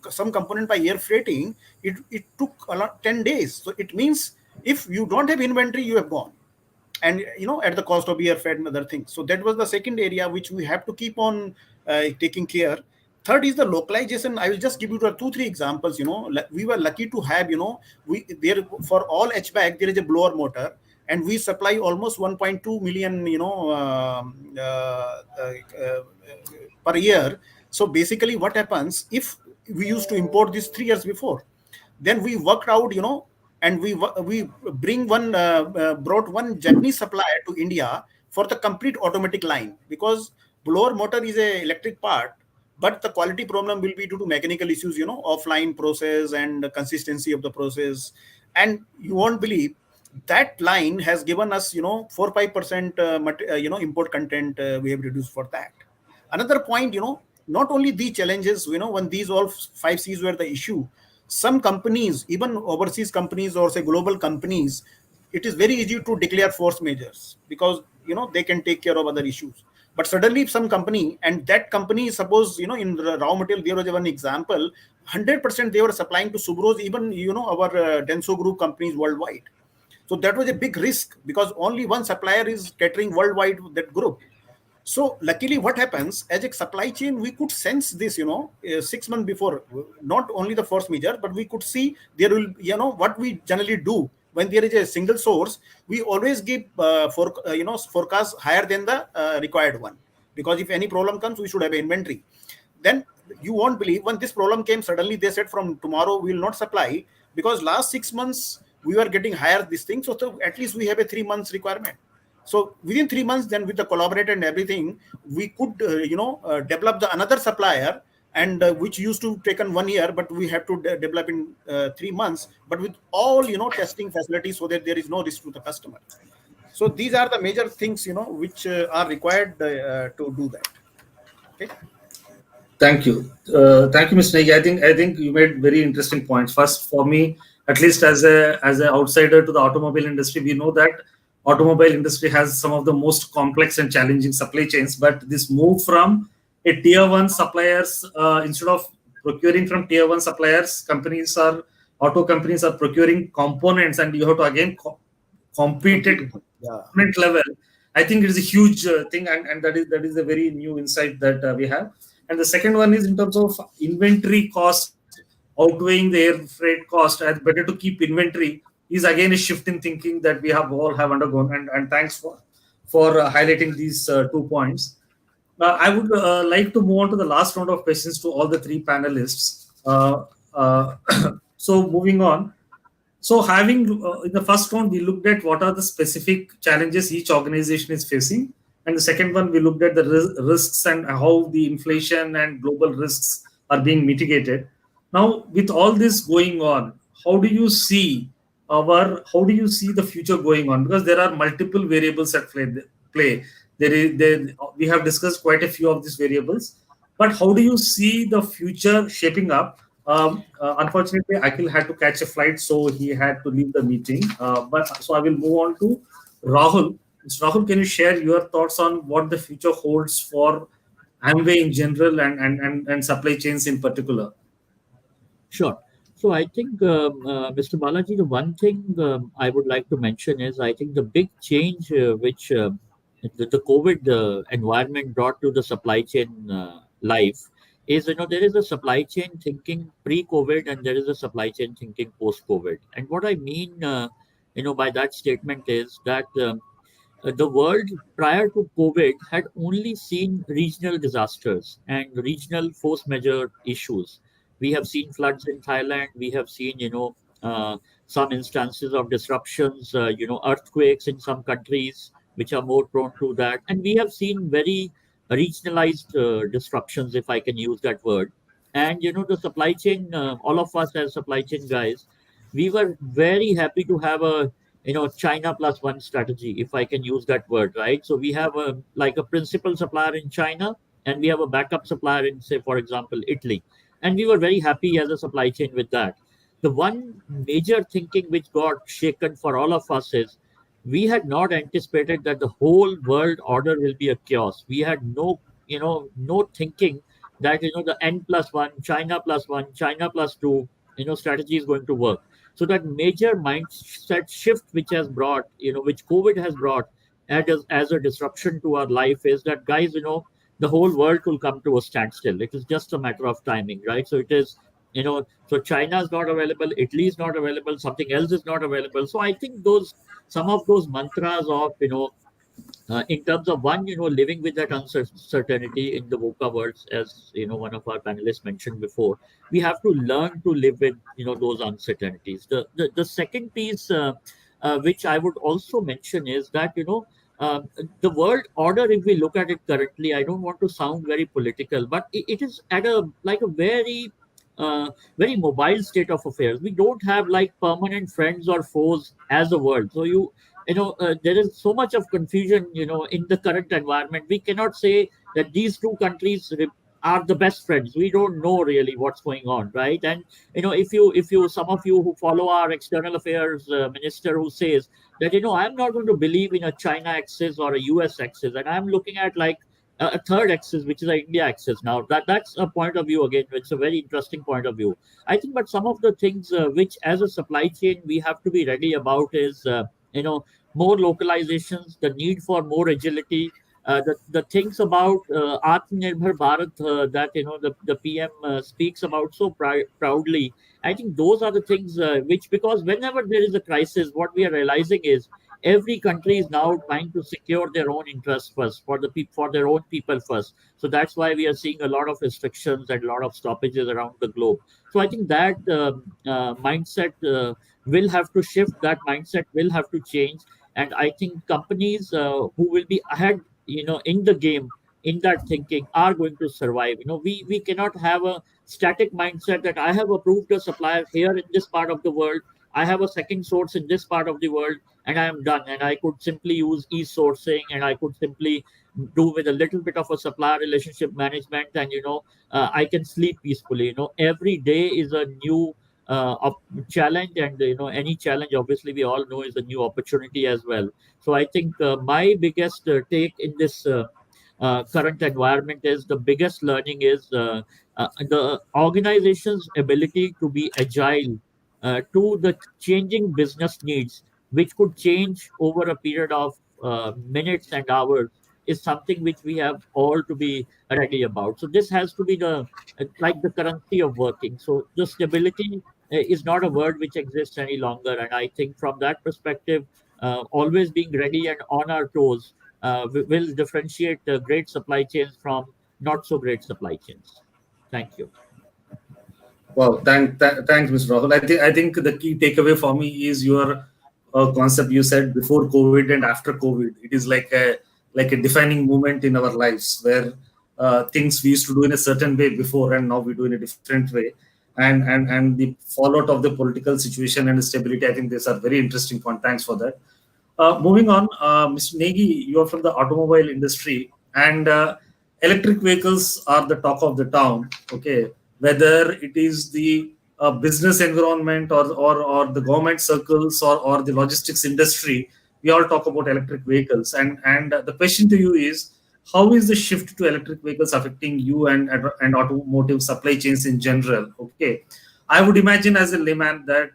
some component by air freighting, it took a lot 10 days. So it means if you don't have inventory, you have gone. And, at the cost of air freight and other things. So that was the second area which we have to keep on taking care. Third is the localization. I will just give you 2-3 examples. We were lucky to have, there for all HVAC, there is a blower motor. And we supply almost 1.2 million, per year. So basically what happens, if we used to import this 3 years before, then we worked out, and we brought one Japanese supplier to India for the complete automatic line, because blower motor is a electric part, but the quality problem will be due to mechanical issues, offline process and consistency of the process. And you won't believe that line has given us, 4-5% import content we have reduced for that. Another point, not only these challenges, when these all 5 C's were the issue, some companies, even overseas companies or say global companies, it is very easy to declare force measures because, they can take care of other issues. But suddenly some company, and that company, suppose, in the raw material, there was one example, 100% they were supplying to Subros, even, our Denso group companies worldwide. So that was a big risk, because only one supplier is catering worldwide that group. So luckily, what happens, as a supply chain, we could sense this, 6 months before, not only the force majeure, but we could see there will, what we generally do when there is a single source, we always give forecast higher than the required one, because if any problem comes, we should have inventory. Then you won't believe, when this problem came, suddenly they said from tomorrow we will not supply, because last 6 months we were getting higher this thing, so at least we have a 3 months requirement. So within 3 months, then with the collaborator and everything, we could develop the another supplier, and which used to taken 1 year, but we have to develop in 3 months, but with all testing facilities, so that there is no risk to the customer. So these are the major things which are required to do that. Okay. Thank you. Thank you, Mr. Negi. I think you made very interesting points. First, for me, at least as an outsider to the automobile industry, we know that automobile industry has some of the most complex and challenging supply chains. But this move from a tier one suppliers, instead of procuring from tier one suppliers, auto companies are procuring components, and you have to again compete at component level. I think it is a huge thing, and that is a very new insight that we have. And the second one is in terms of inventory cost outweighing the air freight cost, and better to keep inventory is again a shift in thinking that we have undergone. And thanks for highlighting these 2 points. I would like to move on to the last round of questions to all the 3 panelists. So moving on. So having in the first round, we looked at what are the specific challenges each organization is facing. And the second one, we looked at the risks and how the inflation and global risks are being mitigated. Now, with all this going on, how do you see the future going on? Because there are multiple variables at play. We have discussed quite a few of these variables, but how do you see the future shaping up? Unfortunately, Akhil had to catch a flight, so he had to leave the meeting. So I will move on to Rahul. Mr. Rahul, can you share your thoughts on what the future holds for Amway in general and supply chains in particular? Sure. So I think, Mr. Balaji, the one thing I would like to mention is I think the big change which the COVID environment brought to the supply chain life is, there is a supply chain thinking pre-COVID and there is a supply chain thinking post-COVID. And what I mean, by that statement is that the world prior to COVID had only seen regional disasters and regional force majeure issues. We have seen floods in Thailand. We have seen, some instances of disruptions, earthquakes in some countries which are more prone to that. And we have seen very regionalized disruptions, if I can use that word. And, the supply chain, all of us as supply chain guys, we were very happy to have a China plus one strategy, if I can use that word, right? So we have a principal supplier in China, and we have a backup supplier in, say, for example, Italy. And we were very happy as a supply chain with that. The one major thinking which got shaken for all of us is we had not anticipated that the whole world order will be a chaos. We had no thinking that, the N plus one, China plus two, strategy is going to work. So that major mindset shift which has brought, which COVID has brought as a disruption to our life is that, guys, the whole world will come to a standstill. It is just a matter of timing, right? So it is, so China is not available, Italy is not available, something else is not available. So I think some of those mantras of, in terms of one, living with that uncertainty in the VUCA words, as one of our panelists mentioned before, we have to learn to live with those uncertainties. The second piece, which I would also mention, is that the world order, if we look at it currently, I don't want to sound very political, but it is at a very very mobile state of affairs. We don't have permanent friends or foes as a world. So there is so much of confusion, in the current environment. We cannot say that these two countries are the best friends. We don't know really what's going on, right? And if some of you who follow our external affairs minister who says that I'm not going to believe in a China axis or a US axis, and I'm looking at a third axis, which is the India axis. Now that's a point of view again. It's a very interesting point of view, I think. But some of the things which, as a supply chain, we have to be ready about is more localizations, the need for more agility, the things about Atmanirbhar Bharat that the PM speaks about so proudly. I think those are the things which, because whenever there is a crisis, what we are realizing is every country is now trying to secure their own interests first, for their own people first. So that's why we are seeing a lot of restrictions and a lot of stoppages around the globe. So I think that mindset will have to shift. That mindset will have to change, and I think companies who will be ahead, in the game, in that thinking, are going to survive. We cannot have a static mindset that I have approved a supplier here in this part of the world, I have a second source in this part of the world, and I am done. And I could simply use e-sourcing, and I could simply do with a little bit of a supplier relationship management, and I can sleep peacefully. Every day is a new challenge, and any challenge, obviously, we all know, is a new opportunity as well. So I think my biggest take in this current environment is, the biggest learning is the organization's ability to be agile to the changing business needs, which could change over a period of minutes and hours, is something which we have all to be ready about. So this has to be like the currency of working. So the stability is not a word which exists any longer. And I think from that perspective, always being ready and on our toes will differentiate great supply chains from not so great supply chains. Thank you. Well, thanks, Mr. Rahul. I think the key takeaway for me is your concept you said before COVID and after COVID. It is like a defining moment in our lives, where things we used to do in a certain way before, and now we do in a different way. And the fallout of the political situation and stability, I think these are very interesting point. Thanks for that. Moving on, Mr. Negi, you are from the automobile industry, and electric vehicles are the talk of the town. Okay, whether it is the business environment, or the government circles, or the logistics industry, we all talk about electric vehicles. And the question to you is, how is the shift to electric vehicles affecting you and automotive supply chains in general? Okay, I would imagine as a layman that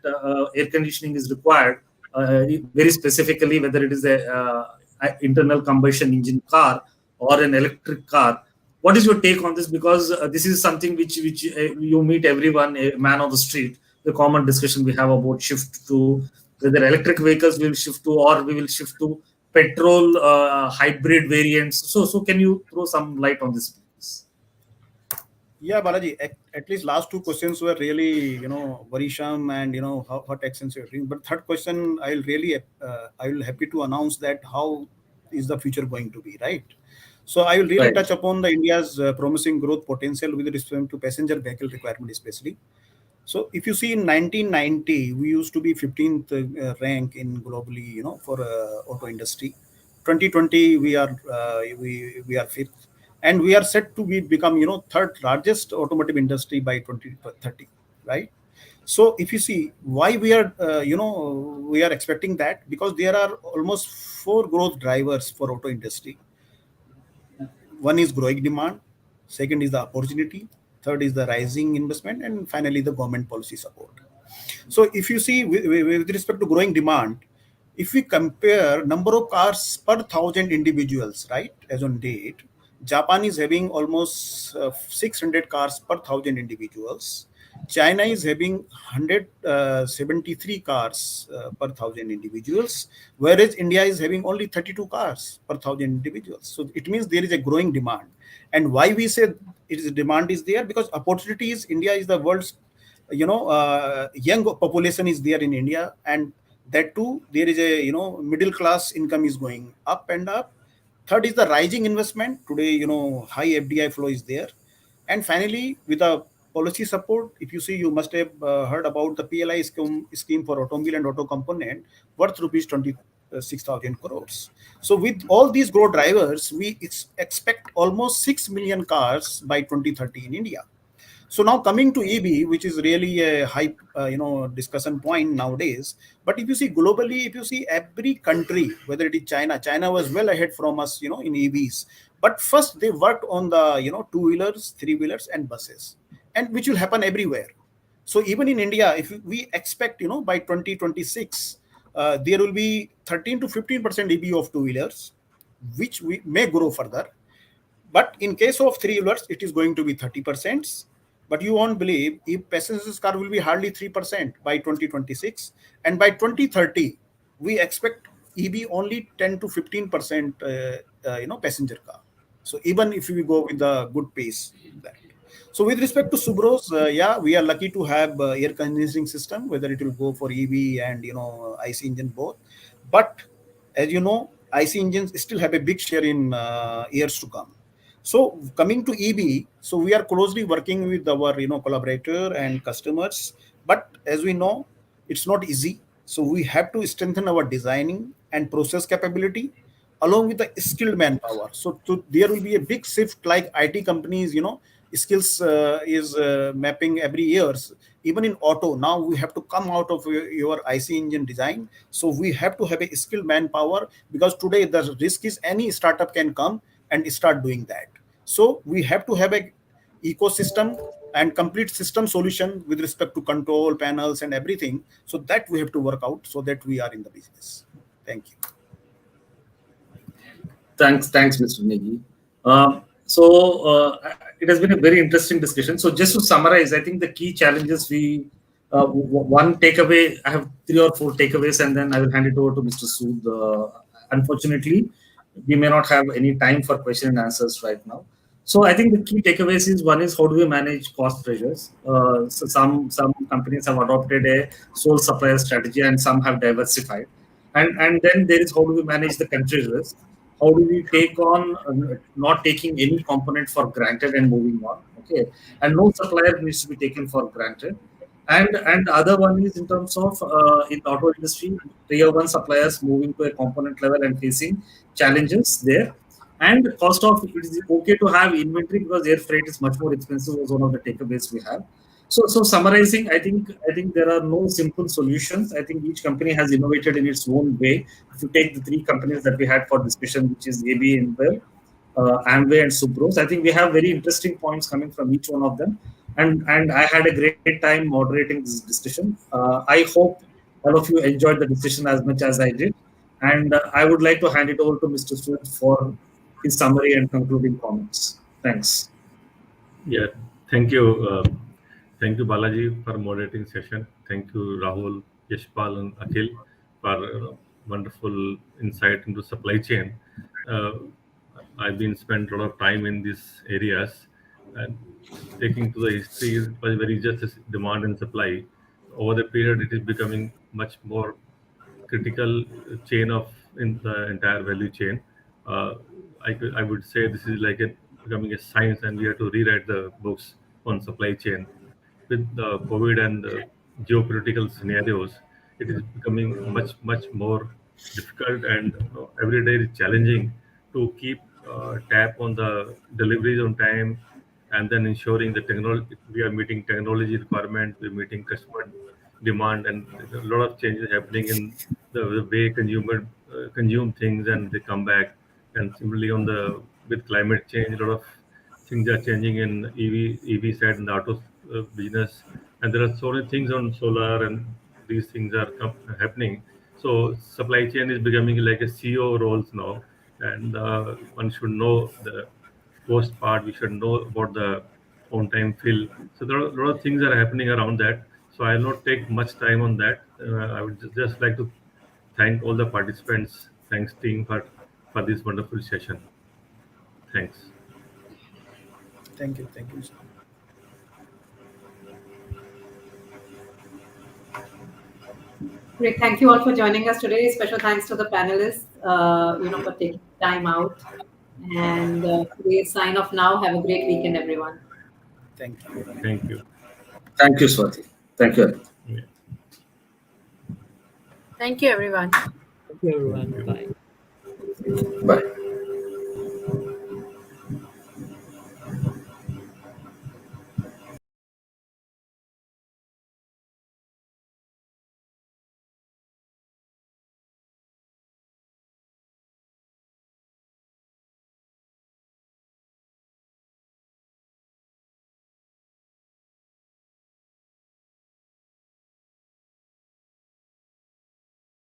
air conditioning is required, very specifically, whether it is a internal combustion engine car or an electric car. What is your take on this? Because this is something which you meet everyone, a man on the street. The common discussion we have about shift to whether electric vehicles will shift to, or we will shift to petrol hybrid variants. So can you throw some light on this, please? Yeah, Balaji, at least last two questions were really, worrisome, and, what actions you're doing. But third question, I will happy to announce that how is the future going to be, right? So I will really touch upon the India's promising growth potential with respect to passenger vehicle requirement, especially. So if you see, in 1990, we used to be 15th rank in globally, for auto industry. 2020, we are fifth, and we are set to become, third largest automotive industry by 2030, right? So if you see why we are, we are expecting that, because there are almost four growth drivers for auto industry. One is growing demand, second is the opportunity, third is the rising investment, and finally the government policy support. So if you see, with respect to growing demand, if we compare number of cars per 1,000 individuals, right, as on date, Japan is having almost 600 cars per 1,000 individuals. China is having 173 cars per 1,000 individuals, whereas India is having only 32 cars per 1,000 individuals. So it means there is a growing demand. And why we say demand is there? Because opportunities, India is the world's, young population is there in India, and that too, there is a, middle class income is going up and up. Third is the rising investment. Today, high FDI flow is there. And finally, with a policy support, if you see, you must have heard about the PLI scheme for automobile and auto component, worth rupees 26,000 crores. So with all these growth drivers, we expect almost 6 million cars by 2030 in India. So now coming to EV, which is really a hype, discussion point nowadays. But if you see globally, if you see every country, whether it is China was well ahead from us, in EVs. But first they worked on the, two-wheelers, three-wheelers, and buses, and which will happen everywhere. So even in India, if we expect, by 2026, there will be 13 to 15% EV of two-wheelers, which we may grow further. But in case of three-wheelers, it is going to be 30%. But you won't believe, if passengers car will be hardly 3% by 2026, and by 2030, we expect EV only 10 to 15%, passenger car. So even if we go with the good pace, that. So with respect to Subros, we are lucky to have air conditioning system, whether it will go for EV and IC engine both. But as you know, IC engines still have a big share in years to come. So coming to EV, so we are closely working with our collaborator and customers. But as we know, it's not easy. So we have to strengthen our designing and process capability along with the skilled manpower. So there will be a big shift, like IT companies, skills is mapping every years. Even in auto, now we have to come out of your IC engine design. So we have to have a skilled manpower, because today the risk is any startup can come and start doing that. So we have to have a ecosystem and complete system solution with respect to control panels and everything. So that we have to work out so that we are in the business. Thank you. Thanks, Mr. Negi. It has been a very interesting discussion. So just to summarize, I think the key challenges one takeaway, I have 3 or 4 takeaways, and then I will hand it over to Mr. Sood. Unfortunately, we may not have any time for question and answers right now. So I think the key takeaways is, one is how do we manage cost pressures? So some companies have adopted a sole supplier strategy, and some have diversified. And then there is how do we manage the country risk? How do we take on not taking any component for granted and moving on? Okay, and no supplier needs to be taken for granted. And the other one is in terms of in the auto industry, tier 1 suppliers moving to a component level and facing challenges there. And cost of it is okay to have inventory, because air freight is much more expensive, was one of the takeaways we have. So summarizing, I think there are no simple solutions. I think each company has innovated in its own way. If you take the 3 companies that we had for discussion, which is AB, InBev, Amway, and Subros, I think we have very interesting points coming from each one of them. And I had a great time moderating this discussion. I hope all of you enjoyed the discussion as much as I did. And I would like to hand it over to Mr. Sood for his summary and concluding comments. Thanks. Yeah, thank you. Thank you, Balaji, for moderating session. Thank you, Rahul, Yashpal, and Akhil for wonderful insight into supply chain. I've been spent a lot of time in these areas, and taking to the history, it was very just demand and supply. Over the period, it is becoming much more critical chain in the entire value chain. I would say this is like becoming a science, and we have to rewrite the books on supply chain. With the COVID and geopolitical scenarios, it is becoming much more difficult, and every day is challenging to keep tap on the deliveries on time, and then ensuring the technology, we are meeting technology requirements, we're meeting customer demand, and a lot of changes happening in the way consumer consume things and they come back. And similarly with climate change, a lot of things are changing in EV side in the auto business, and there are so many things on solar, and these things are happening. So supply chain is becoming like a CEO roles now, and one should know the cost part. We should know about the on-time fill. So there are a lot of things that are happening around that. So I will not take much time on that. I would just like to thank all the participants. Thanks, team, for this wonderful session. Thanks. Thank you. Thank you, sir. Great. Thank you all for joining us today. Special thanks to the panelists, for taking time out. And we sign off now. Have a great weekend, everyone. Thank you. Thank you. Thank you, Swati. Thank you. Yeah. Thank you, everyone. Thank you, everyone. Bye. Bye.